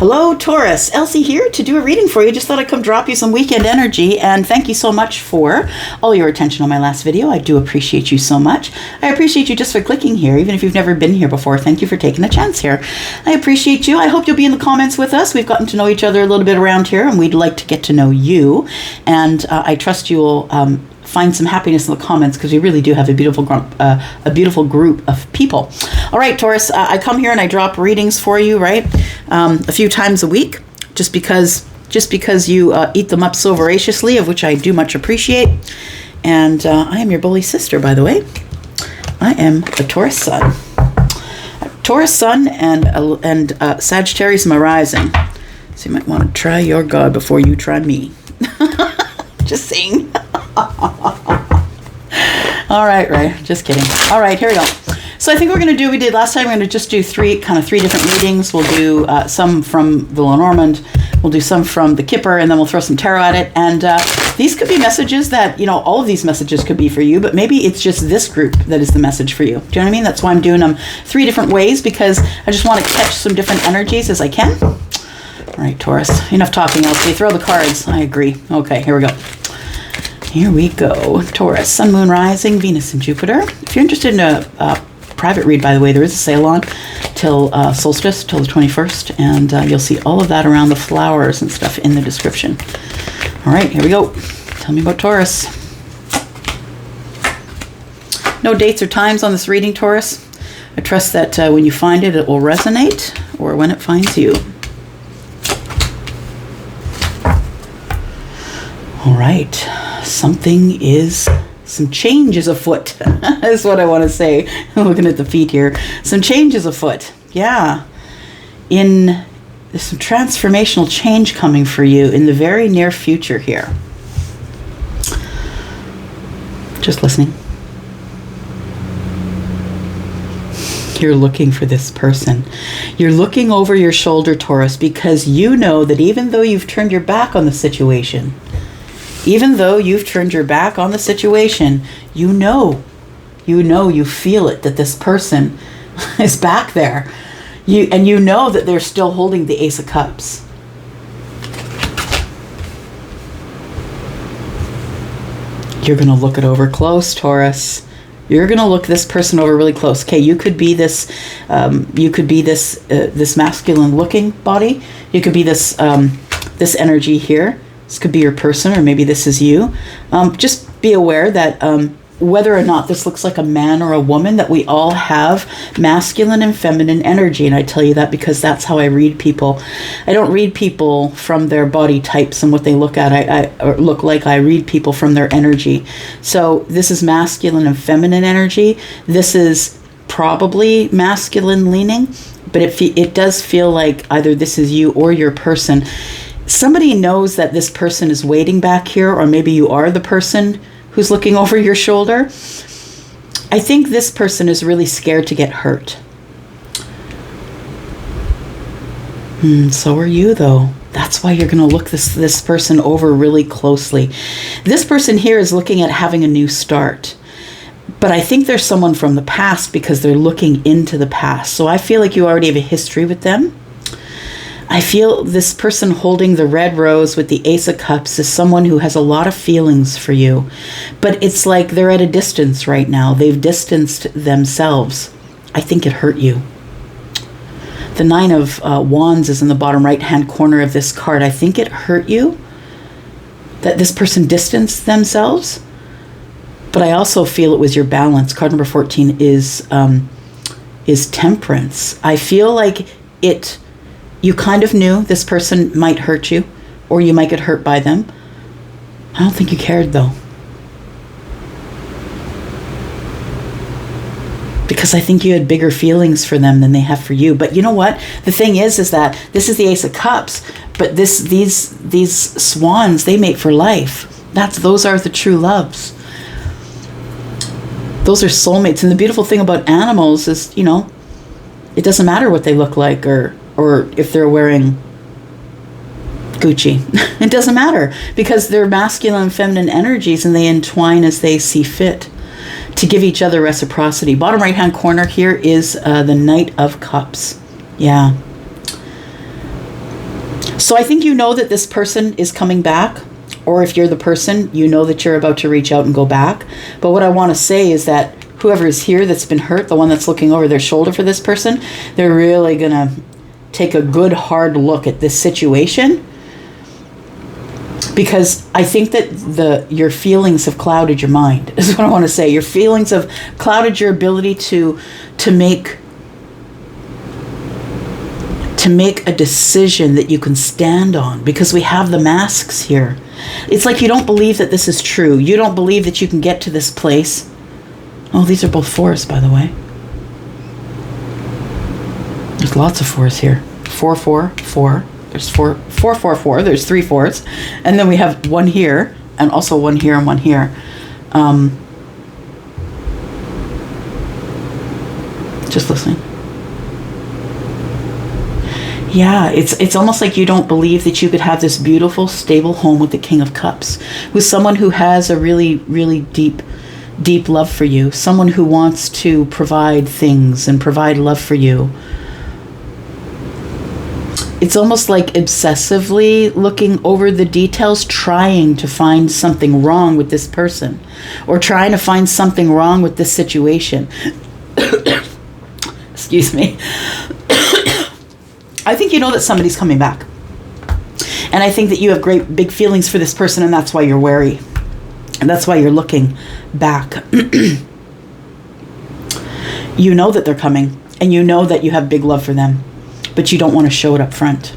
Hello, Taurus. Elsie here to do a reading for you. Just thought I'd come drop you some weekend energy, and thank you so much for all your attention on my last video. I do appreciate you so much. I appreciate you just for clicking here, even if you've never been here before. Thank you for taking a chance here. I appreciate you. I hope you'll be in the comments with us. We've gotten to know each other a little bit around here, and we'd like to get to know you. And I trust you'll find some happiness in the comments, because we really do have a beautiful group of people. All right, Taurus, I come here and I drop readings for you, right? A few times a week, just because you eat them up so voraciously, of which I do much appreciate. And I am your bully sister, by the way. I am a Taurus sun. Taurus sun and Sagittarius my rising. So you might want to try your God before you try me. Just saying. All right. Just kidding. All right, here we go. So I think we did last time, we're going to just do three different readings. We'll do some from the Lenormand, we'll do some from the Kipper, and then we'll throw some tarot at it. And these could be messages that, all of these messages could be for you, but maybe it's just this group that is the message for you. Do you know what I mean? That's why I'm doing them three different ways, because I just want to catch some different energies as I can. All right, Taurus, enough talking, Elsie. Throw the cards. I agree. Okay, here we go. Here we go. Taurus, Sun, Moon, Rising, Venus, and Jupiter. If you're interested in a private read, by the way, there is a sale on till solstice, till the 21st, and you'll see all of that around the flowers and stuff in the description. All right, here we go. Tell me about Taurus. No dates or times on this reading, Taurus. I trust that when you find it, it will resonate, or when it finds you. All right. Some change is afoot. Is what I want to say. I'm looking at the feet here. Some change is afoot. Yeah. There's some transformational change coming for you in the very near future here. Just listening. You're looking for this person. You're looking over your shoulder, Taurus, because you know that even though you've turned your back on the situation, you feel it, that this person is back there. You know that they're still holding the Ace of Cups. You're going to look it over close, Taurus. You're going to look this person over really close. Okay, you could be this this masculine looking body. You could be this energy here. This could be your person, or maybe this is you. Just be aware that whether or not this looks like a man or a woman, that we all have masculine and feminine energy. And I tell you that because that's how I read people. I don't read people from their body types and what they look at. Or look like. I read people from their energy. So this is masculine and feminine energy. This is probably masculine leaning, but it does feel like either this is you or your person. Somebody knows that this person is waiting back here, or maybe you are the person who's looking over your shoulder. I think this person is really scared to get hurt. So are you, though. That's why you're going to look this person over really closely. This person here is looking at having a new start. But I think there's someone from the past, because they're looking into the past. So I feel like you already have a history with them. I feel this person holding the red rose with the Ace of Cups is someone who has a lot of feelings for you. But it's like they're at a distance right now. They've distanced themselves. I think it hurt you. The Nine of Wands is in the bottom right-hand corner of this card. I think it hurt you that this person distanced themselves. But I also feel it was your balance. Card number 14 is Temperance. I feel like you kind of knew this person might hurt you, or you might get hurt by them. I don't think you cared, though. Because I think you had bigger feelings for them than they have for you. But you know what? The thing is that this is the Ace of Cups, but these swans, they mate for life. Those are the true loves. Those are soulmates. And the beautiful thing about animals is, it doesn't matter what they look like, or if they're wearing Gucci. It doesn't matter, because they're masculine and feminine energies, and they entwine as they see fit to give each other reciprocity. Bottom right hand corner here is the Knight of Cups. Yeah. So I think you know that this person is coming back, or if you're the person, you know that you're about to reach out and go back. But what I want to say is that whoever is here that's been hurt, the one that's looking over their shoulder for this person, they're really going to take a good hard look at this situation, because I think that your feelings have clouded your mind, is what I want to say. Your feelings have clouded your ability to make a decision that you can stand on, because we have the masks here. It's like you don't believe that this is true. You don't believe that you can get to this place. Oh, these are both fours, by the way. There's lots of fours here. 4, 4, 4. There's 4, 4, 4, 4. There's 3 fours. And then we have one here, and also one here and one here. Just listening. Yeah, it's almost like you don't believe that you could have this beautiful, stable home with the King of Cups, with someone who has a really, really deep love for you, someone who wants to provide things and provide love for you. It's almost like obsessively looking over the details, trying to find something wrong with this person, or trying to find something wrong with this situation. Excuse me. I think you know that somebody's coming back. And I think that you have great big feelings for this person, and that's why you're wary. And that's why you're looking back. You know that they're coming, and you know that you have big love for them, but you don't want to show it up front.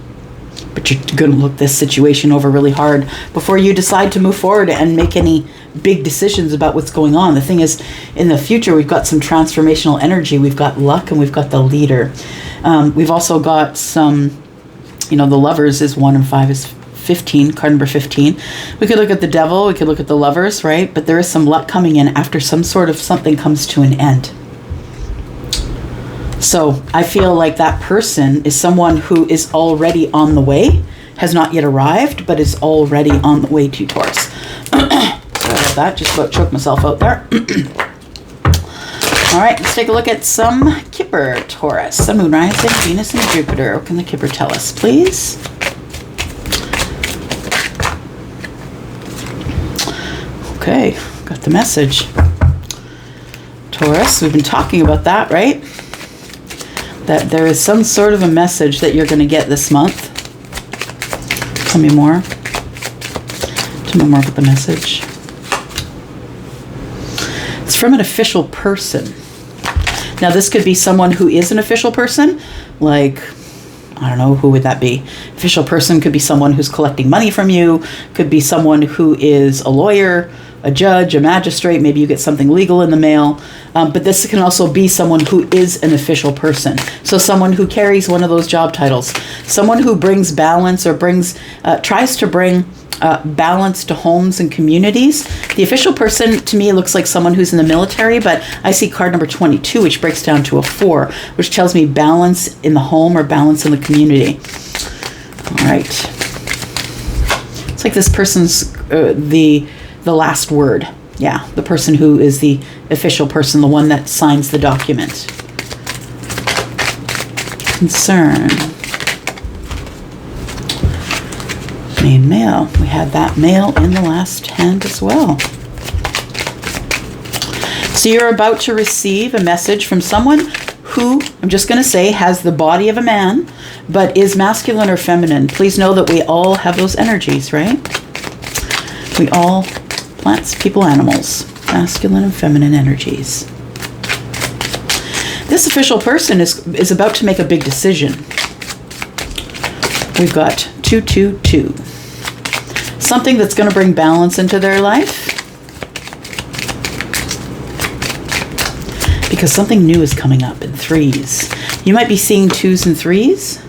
But you're going to look this situation over really hard before you decide to move forward and make any big decisions about what's going on. The thing is, in the future, we've got some transformational energy. We've got luck, and we've got the leader. We've also got some, the lovers is 1 and 5 is 15, card number 15. We could look at the devil, we could look at the lovers, right? But there is some luck coming in after some sort of something comes to an end. So I feel like that person is someone who is already on the way, has not yet arrived, but is already on the way to Taurus. Sorry about that, just about choked myself out there. All right, let's take a look at some Kipper Taurus. Sun, Moon, Rising, Venus, and Jupiter. What can the Kipper tell us, please? Okay, got the message. Taurus, we've been talking about that, right? That there is some sort of a message that you're going to get this month. Tell me more. Tell me more about the message. It's from an official person. Now, this could be someone who is an official person, like, I don't know, who would that be? Official person could be someone who's collecting money from you, could be someone who is a lawyer, a judge, a magistrate, maybe you get something legal in the mail, but this can also be someone who is an official person. So someone who carries one of those job titles, someone who brings balance or tries to bring balance to homes and communities. The official person, to me, looks like someone who's in the military, but I see card number 22, which breaks down to a 4, which tells me balance in the home or balance in the community. All right. It's like this person's the last word. Yeah, the person who is the official person, the one that signs the document. Concern. Main male. We had that male in the last hand as well. So you're about to receive a message from someone who, I'm just going to say, has the body of a man, but is masculine or feminine. Please know that we all have those energies, right? We all, plants, people, animals, masculine and feminine energies. This official person is about to make a big decision. We've got 222. Something that's going to bring balance into their life. Because something new is coming up in 3s. You might be seeing 2s and 3s.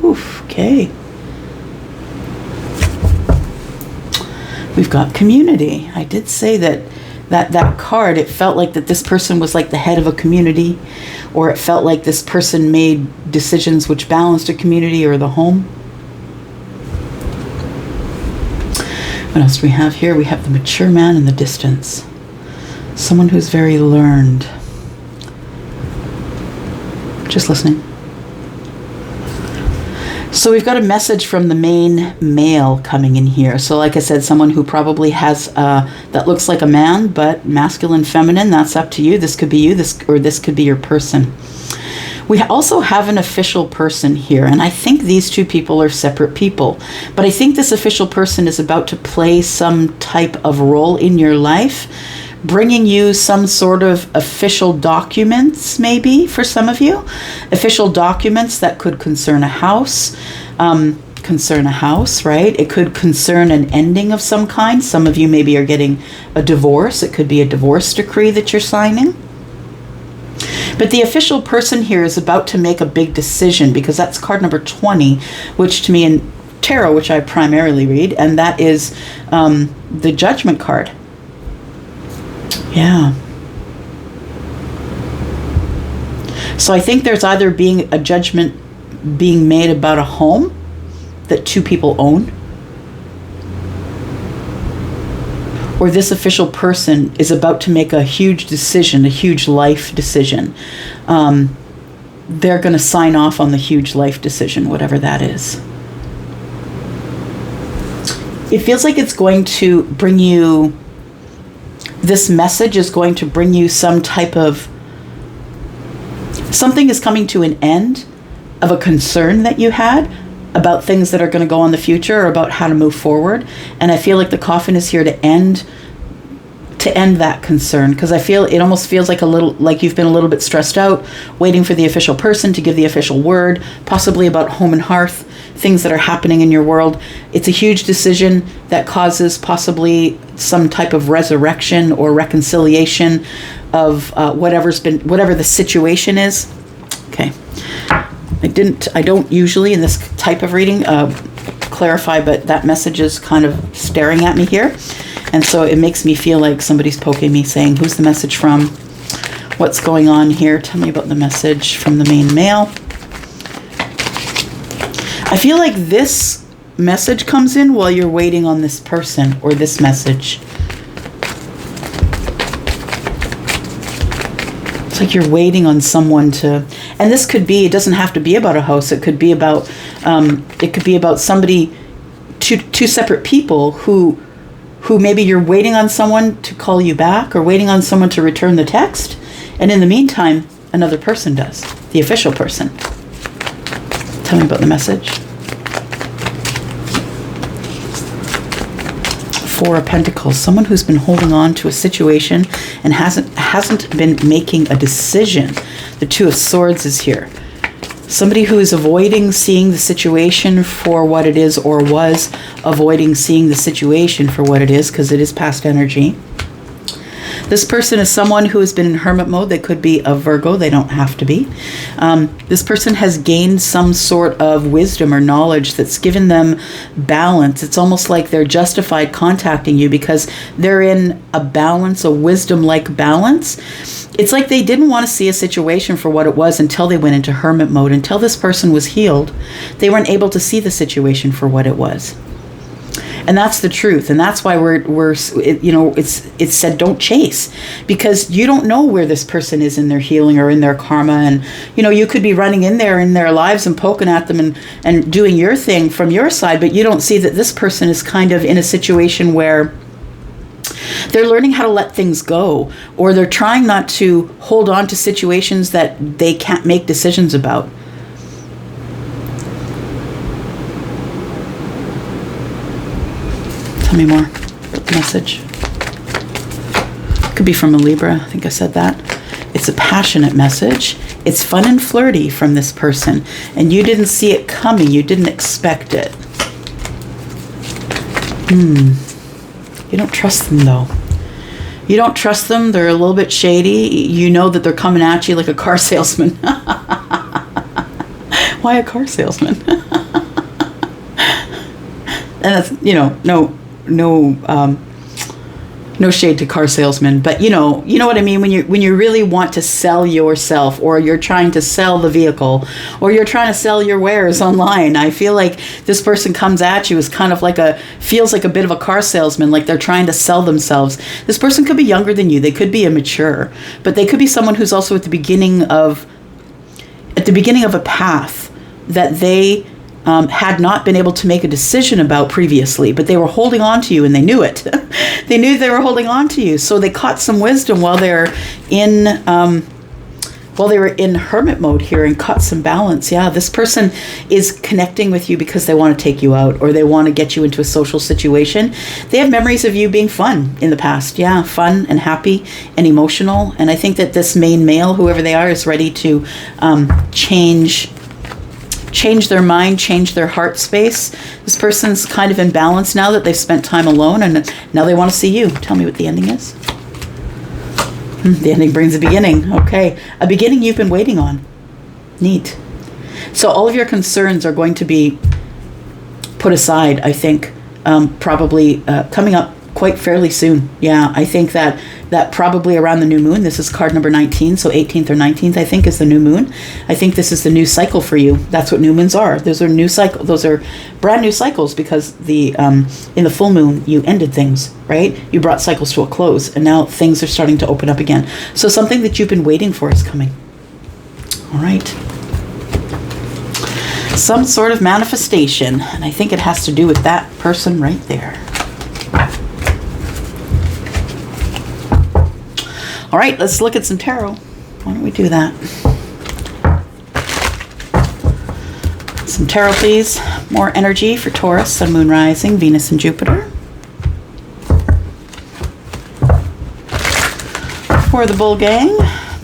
Oof, okay. We've got community. I did say that card, it felt like that this person was like the head of a community, or it felt like this person made decisions which balanced a community or the home. What else do we have here? We have the mature man in the distance. Someone who's very learned. Just listening. So we've got a message from the main male coming in here. So like I said, someone who probably has, that looks like a man, but masculine, feminine, that's up to you. This could be you, this could be your person. We also have an official person here, and I think these two people are separate people. But I think this official person is about to play some type of role in your life, bringing you some sort of official documents, maybe for some of you. Official documents that could concern a house, right? It could concern an ending of some kind. Some of you maybe are getting a divorce. It could be a divorce decree that you're signing. But the official person here is about to make a big decision, because that's card number 20, which to me in tarot, which I primarily read, and that is the Judgment card. Yeah. So I think there's either being a judgment being made about a home that two people own, or this official person is about to make a huge decision, a huge life decision. They're going to sign off on the huge life decision, whatever that is. It feels like it's going to bring you, this message is going to bring you some type of, something is coming to an end of a concern that you had about things that are going to go on in the future, or about how to move forward. And I feel like the coffin is here to end that concern, because I feel it almost feels like you've been a little bit stressed out, waiting for the official person to give the official word, possibly about home and hearth, things that are happening in your world. It's a huge decision that causes possibly some type of resurrection or reconciliation of whatever the situation is. Okay. I don't usually in this type of reading clarify, but that message is kind of staring at me here. And so it makes me feel like somebody's poking me, saying, who's the message from? What's going on here? Tell me about the message from the main male. I feel like this message comes in while you're waiting on this person, or this message. It's like you're waiting on someone to, and this could be, it doesn't have to be about a house. It could be about somebody, two separate people who maybe you're waiting on someone to call you back, or waiting on someone to return the text. And in the meantime, another person does, the official person. Tell me about the message. Four of Pentacles, someone who's been holding on to a situation and hasn't been making a decision. The Two of Swords is here. Somebody who is avoiding seeing the situation for what it is, or was avoiding seeing the situation for what it is, because it is past energy. This person is someone who has been in hermit mode. They could be a Virgo. They don't have to be. This person has gained some sort of wisdom or knowledge that's given them balance. It's almost like they're justified contacting you because they're in a balance, a wisdom-like balance. It's like they didn't want to see a situation for what it was until they went into hermit mode. Until this person was healed, they weren't able to see the situation for what it was. And that's the truth. And that's why it's said don't chase, because you don't know where this person is in their healing or in their karma. And, you could be running in there in their lives and poking at them and doing your thing from your side, but you don't see that this person is kind of in a situation where they're learning how to let things go, or they're trying not to hold on to situations that they can't make decisions about. Tell me more about the message. Could be from a Libra. I think I said that. It's a passionate message. It's fun and flirty from this person, and you didn't see it coming. You didn't expect it. You don't trust them, though. You don't trust them. They're a little bit shady. You know that they're coming at you like a car salesman. Why a car salesman? And that's, no shade to car salesmen, but you know what I mean, when you really want to sell yourself, or you're trying to sell the vehicle, or you're trying to sell your wares online. I feel like this person comes at you as kind of feels like a bit of a car salesman, like they're trying to sell themselves. This person could be younger than you. They could be immature, but they could be someone who's also at the beginning of a path that they had not been able to make a decision about previously, but they were holding on to you and they knew it. They knew they were holding on to you. So they caught some wisdom while they're in, while they were in hermit mode here, and caught some balance. Yeah, this person is connecting with you because they want to take you out, or they want to get you into a social situation. They have memories of you being fun in the past. Yeah, fun and happy and emotional. And I think that this main male, whoever they are, is ready to change their mind, change their heart space. This person's kind of in balance now that they've spent time alone, and now they want to see you. Tell me what the ending is. The ending brings a beginning. Okay. A beginning you've been waiting on. Neat. So all of your concerns are going to be put aside, I think, probably coming up quite fairly soon. Yeah, I think that probably around the new moon. This is card number 19, so 18th or 19th, I think, is the new moon. I think this is the new cycle for you. That's what new moons are. Those are new cycle. Those are brand new cycles, because the in the full moon you ended things, right? You brought cycles to a close, and now things are starting to open up again. So something that you've been waiting for is coming. All right. Some sort of manifestation, and I think it has to do with that person right there. All right, let's look at some tarot. Why don't we do that? Some tarot, please. More energy for Taurus, Sun, Moon, Rising, Venus, and Jupiter. For the Bull Gang,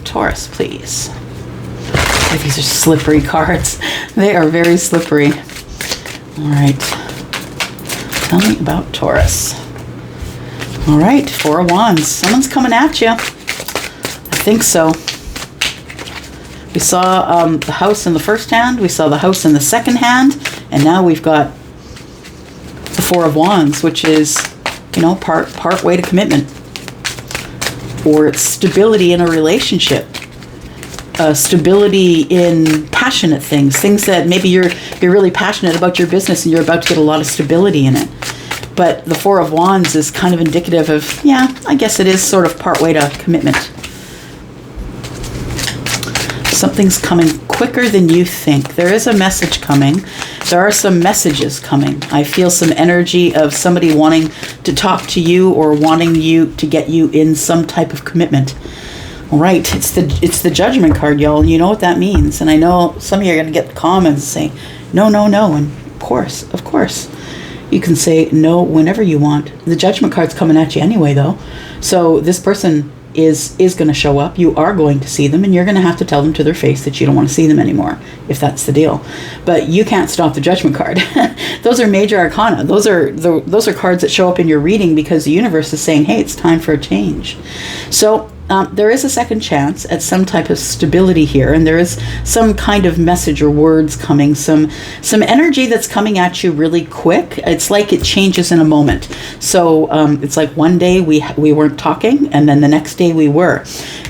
Taurus, please. Oh, these are slippery cards. They are very slippery. All right. Tell me about Taurus. All right, Four of Wands. Someone's coming at you. I think so. We saw the house in the first hand, we saw the house in the second hand, and now we've got the Four of Wands, which is, you know, part way to commitment, or it's stability in a relationship, stability in passionate things that maybe you're really passionate about your business and you're about to get a lot of stability in it. But the Four of Wands is kind of indicative of, yeah, I guess it is sort of part way to commitment. Something's coming quicker than you think. There is a message coming. There are some messages coming. I feel some energy of somebody wanting to talk to you or wanting you to get you in some type of commitment. All right, it's the Judgment card, y'all. You know what that means. And I know some of you are going to get comments saying, no, no, no. And of course. You can say no whenever you want. The Judgment card's coming at you anyway, though. So this person is going to show up. You are going to see them, and you're going to have to tell them to their face that you don't want to see them anymore, if that's the deal. But you can't stop the Judgment card. Those are major arcana. Those are cards that show up in your reading because the universe is saying, hey, it's time for a change. So there is a second chance at some type of stability here, and there is some kind of message or words coming, some energy that's coming at you really quick. It's like it changes in a moment. So it's like one day we weren't talking, and then the next day we were.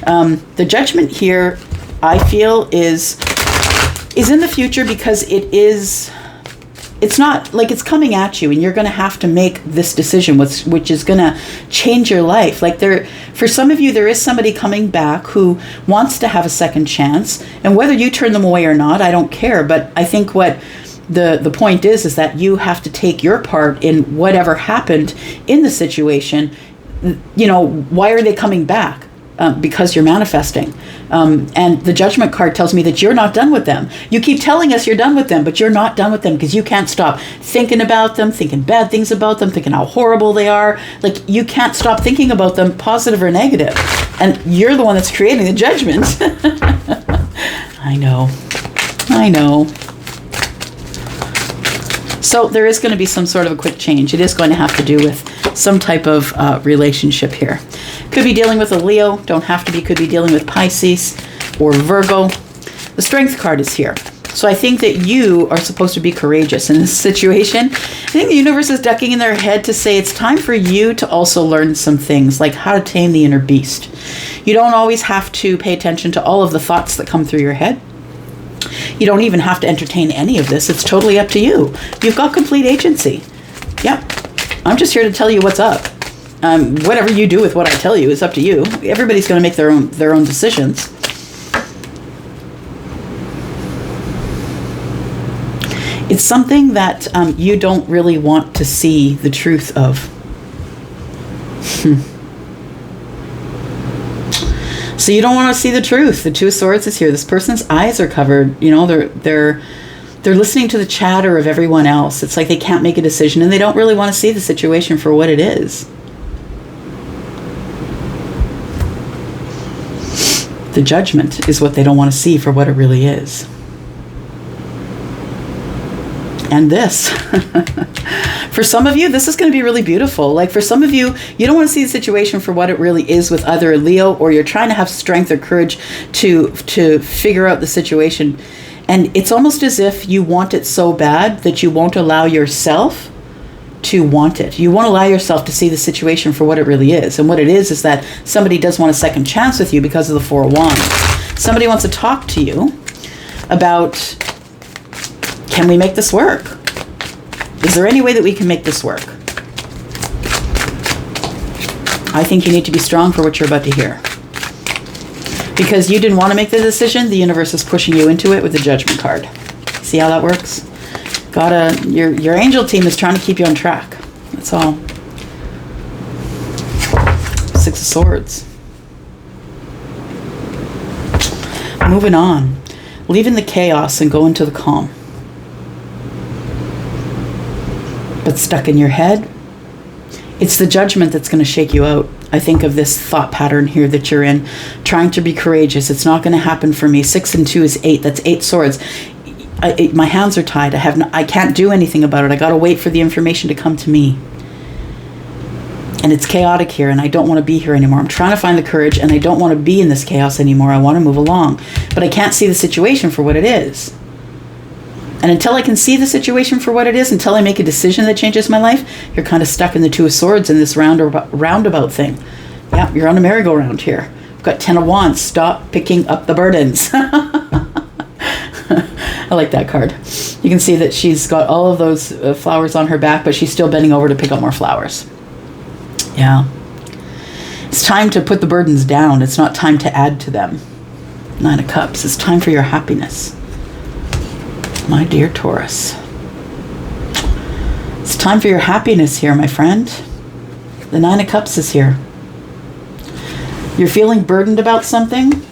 The Judgment here, I feel, is in the future, because it's not like it's coming at you and you're going to have to make this decision, which is going to change your life. Like for some of you, there is somebody coming back who wants to have a second chance, and whether you turn them away or not, I don't care. But I think what the point is that you have to take your part in whatever happened in the situation. You know, why are they coming back? Because you're manifesting. And the Judgment card tells me that you're not done with them. You keep telling us you're done with them, but you're not done with them, because you can't stop thinking about them, thinking bad things about them, thinking how horrible they are. Like, you can't stop thinking about them, positive or negative. And you're the one that's creating the Judgment. I know. So there is going to be some sort of a quick change. It is going to have to do with some type of relationship here. Could be dealing with a Leo, don't have to be, could be dealing with Pisces or Virgo. The Strength card is here. So I think that you are supposed to be courageous in this situation. I think the universe is ducking in their head to say it's time for you to also learn some things, like how to tame the inner beast. You don't always have to pay attention to all of the thoughts that come through your head. You don't even have to entertain any of this. It's totally up to you. You've got complete agency. Yep. I'm just here to tell you what's up. Whatever you do with what I tell you is up to you. Everybody's going to make their own decisions. It's something that you don't really want to see the truth of. So you don't want to see the truth. The Two of Swords is here. This person's eyes are covered. You know, they're listening to the chatter of everyone else. It's like they can't make a decision, and they don't really want to see the situation for what it is. The Judgment is what they don't want to see for what it really is. And this, for some of you, this is going to be really beautiful. Like for some of you, you don't want to see the situation for what it really is with either Leo, or you're trying to have strength or courage to figure out the situation. And it's almost as if you want it so bad that you won't allow yourself to want it. You won't allow yourself to see the situation for what it really is. And what it is that somebody does want a second chance with you because of the Four of Wands. Somebody wants to talk to you about, can we make this work? Is there any way that we can make this work? I think you need to be strong for what you're about to hear. Because you didn't want to make the decision, the universe is pushing you into it with the Judgment card. See how that works? Your angel team is trying to keep you on track. That's all. Six of Swords. Moving on. Leaving the chaos and going to the calm. But stuck in your head, it's the Judgment that's going to shake you out. I think of this thought pattern here that you're in, trying to be courageous. It's not going to happen for me. 6 and 2 is 8. That's 8 swords. My hands are tied. I can't do anything about it. I got to wait for the information to come to me. And it's chaotic here, and I don't want to be here anymore. I'm trying to find the courage, and I don't want to be in this chaos anymore. I want to move along. But I can't see the situation for what it is. And until I can see the situation for what it is, until I make a decision that changes my life, you're kind of stuck in the Two of Swords in this roundabout thing. Yeah, you're on a merry-go-round here. I've got 10 of Wands. Stop picking up the burdens. I like that card. You can see that she's got all of those flowers on her back, but she's still bending over to pick up more flowers. Yeah. It's time to put the burdens down. It's not time to add to them. 9 of Cups. It's time for your happiness. My dear Taurus. It's time for your happiness here, my friend. The 9 of Cups is here. You're feeling burdened about something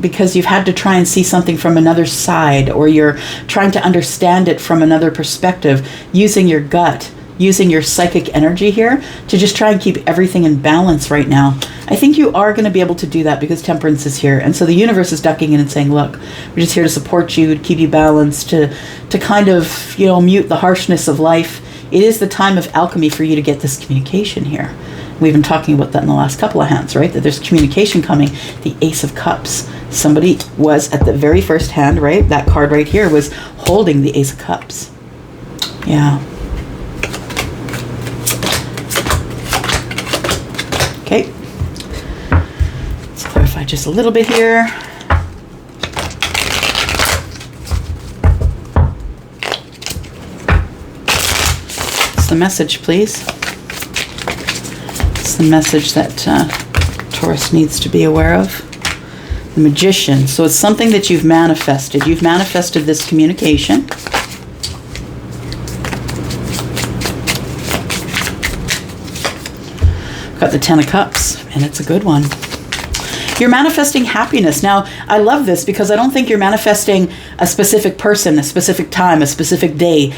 because you've had to try and see something from another side, or you're trying to understand it from another perspective, using your gut, using your psychic energy here to just try and keep everything in balance right now. I think you are going to be able to do that because Temperance is here. And so the universe is ducking in and saying, look, we're just here to support you, to keep you balanced, to kind of, you know, mute the harshness of life. It is the time of alchemy for you to get this communication here. We've been talking about that in the last couple of hands, right? That there's communication coming. The Ace of Cups. Somebody was at the very first hand, right? That card right here was holding the Ace of Cups. Yeah. Okay. Let's clarify just a little bit here. What's the message, please? What's the message that Taurus needs to be aware of? The Magician. So it's something that you've manifested. You've manifested this communication. Got the 10 of Cups, and it's a good one. You're manifesting happiness. Now, I love this because I don't think you're manifesting a specific person, a specific time, a specific day,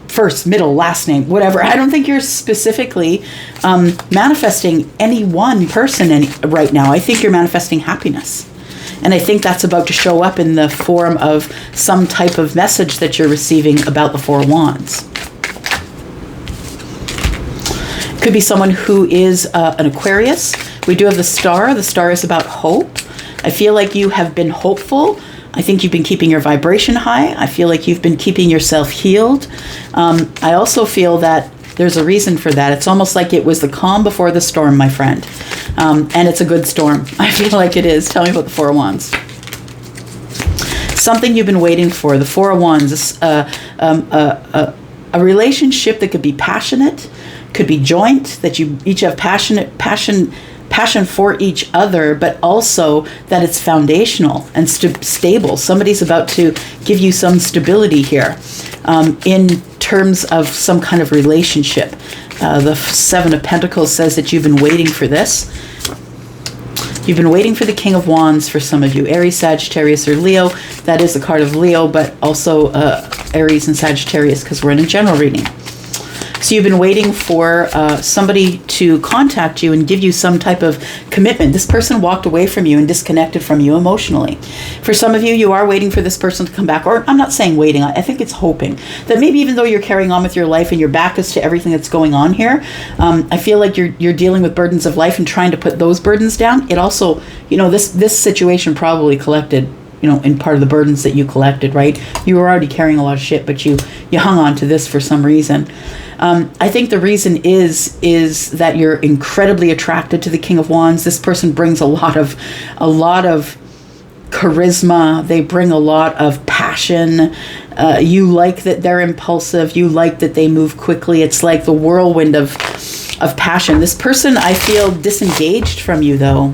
first, middle, last name, whatever. I don't think you're specifically manifesting any one person right now. I think you're manifesting happiness. And I think that's about to show up in the form of some type of message that you're receiving about the Four of Wands. Could be someone who is an Aquarius. We do have the Star. The Star is about hope. I feel like you have been hopeful. I think you've been keeping your vibration high. I feel like you've been keeping yourself healed. I also feel that there's a reason for that. It's almost like it was the calm before the storm, my friend. And it's a good storm. I feel like it is. Tell me about the Four of Wands. Something you've been waiting for. The Four of Wands is a relationship that could be passionate, could be joint, that you each have passion passion for each other, but also that it's foundational and stable. Somebody's about to give you some stability here in terms of some kind of relationship. The Seven of Pentacles says that you've been waiting for this. You've been waiting for the King of Wands for some of you. Aries, Sagittarius, or Leo. That is the card of Leo, but also Aries and Sagittarius, because we're in a general reading. So you've been waiting for somebody to contact you and give you some type of commitment. This person walked away from you and disconnected from you emotionally. For some of you, you are waiting for this person to come back. Or I'm not saying waiting. I think it's hoping that maybe even though you're carrying on with your life and your back is to everything that's going on here, I feel like you're dealing with burdens of life and trying to put those burdens down. It also, this situation probably collected, in part of the burdens that you collected, right? You were already carrying a lot of shit, but you hung on to this for some reason. I think the reason is that you're incredibly attracted to the King of Wands. This person brings a lot of charisma. They bring a lot of passion. You like that they're impulsive. You like that they move quickly. It's like the whirlwind of passion. This person, I feel, disengaged from you, though.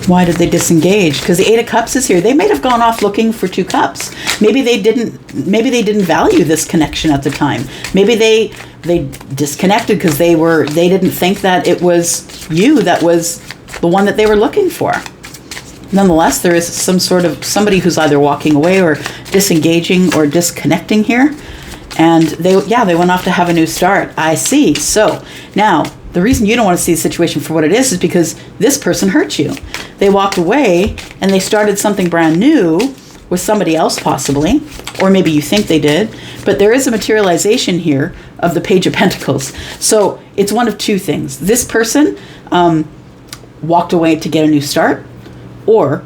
Why did they disengage? Because the Eight of Cups is here. They might have gone off looking for two cups. Maybe they didn't value this connection at the time. Maybe they disconnected because they didn't think that it was you that was the one that they were looking for. Nonetheless, there is some sort of somebody who's either walking away or disengaging or disconnecting here. And they went off to have a new start. I see. So now, the reason you don't want to see the situation for what it is because this person hurt you. They walked away and they started something brand new with somebody else possibly, or maybe you think they did, but there is a materialization here of the Page of Pentacles. So it's one of two things. This person walked away to get a new start, or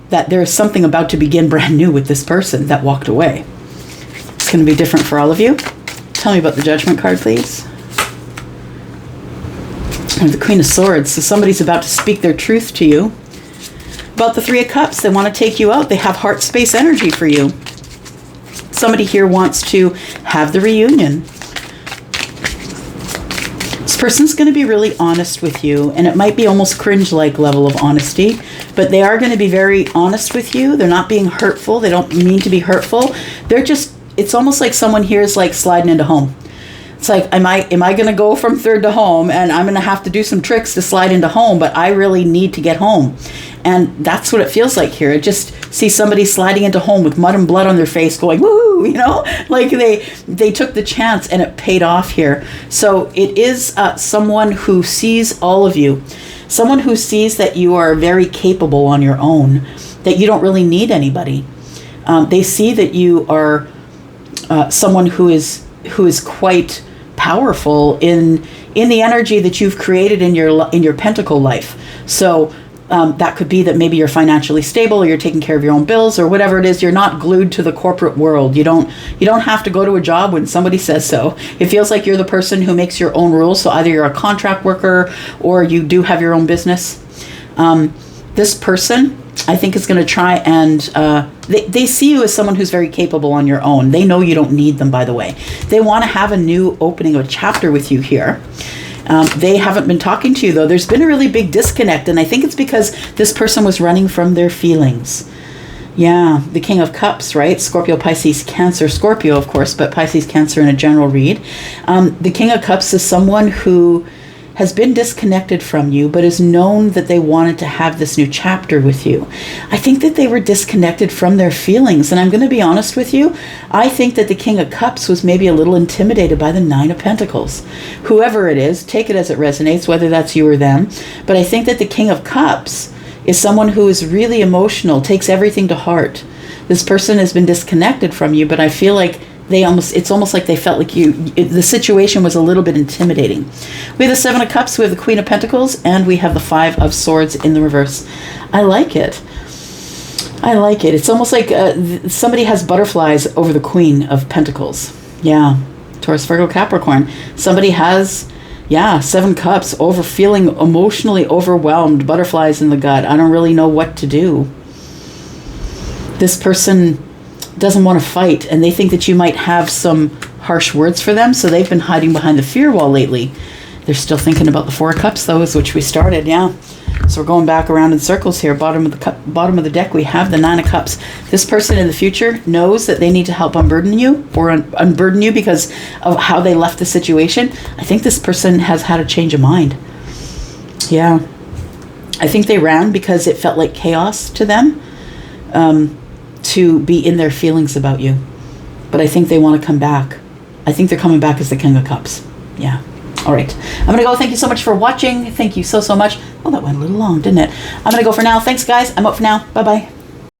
that there is something about to begin brand new with this person that walked away. It's going to be different for all of you. Tell me about the Judgment card, please. Or the Queen of Swords. So somebody's about to speak their truth to you. About the Three of Cups, they want to take you out. They have heart space energy for you. Somebody here wants to have the reunion. This person's going to be really honest with you, and it might be almost cringe-like level of honesty, but they are going to be very honest with you. They're not being hurtful. They don't mean to be hurtful. It's almost like someone here is like sliding into home. It's like, am I going to go from third to home, and I'm going to have to do some tricks to slide into home, but I really need to get home. And that's what it feels like here. I just see somebody sliding into home with mud and blood on their face going, woo, like they took the chance and it paid off here. So it is someone who sees all of you, someone who sees that you are very capable on your own, that you don't really need anybody. They see that you are someone who is quite powerful in the energy that you've created in your pentacle life. So that could be that maybe you're financially stable, or you're taking care of your own bills, or whatever it is. You're not glued to the corporate world. You don't have to go to a job when somebody says so. It feels like you're the person who makes your own rules. So either you're a contract worker or you do have your own business. This person, I think, is going to try and they see you as someone who's very capable on your own. They know you don't need them, by the way. They want to have a new opening of a chapter with you here. They haven't been talking to you, though. There's been a really big disconnect, and I think it's because this person was running from their feelings. Yeah, the King of Cups, right? Scorpio, Pisces, Cancer. Scorpio, of course, but Pisces, Cancer in a general read. The King of Cups is someone who has been disconnected from you, but has known that they wanted to have this new chapter with you. I think that they were disconnected from their feelings, and I'm going to be honest with you. I think that the King of Cups was maybe a little intimidated by the Nine of Pentacles. Whoever it is, take it as it resonates, whether that's you or them. But I think that the King of Cups is someone who is really emotional, takes everything to heart. This person has been disconnected from you, but I feel like it's almost like they felt like the situation was a little bit intimidating. We have the Seven of Cups, we have the Queen of Pentacles, and we have the Five of Swords in the reverse. I like it. It's almost like somebody has butterflies over the Queen of Pentacles. Yeah. Taurus, Virgo, Capricorn. Somebody has, Seven Cups, feeling emotionally overwhelmed, butterflies in the gut. I don't really know what to do. This person doesn't want to fight, and they think that you might have some harsh words for them, so they've been hiding behind the fear wall lately. They're still thinking about the Four of Cups, those which we started, yeah. So we're going back around in circles here. Bottom of the deck, we have the Nine of Cups. This person in the future knows that they need to help unburden you or unburden you because of how they left the situation. I think this person has had a change of mind. Yeah. I think they ran because it felt like chaos to them, to be in their feelings about you. But I think they want to come back. I think they're coming back as the King of Cups. Yeah. All right. I'm going to go. Thank you so much for watching. Thank you so much. Oh, that went a little long, didn't it? I'm going to go for now. Thanks, guys. I'm out for now. Bye-bye.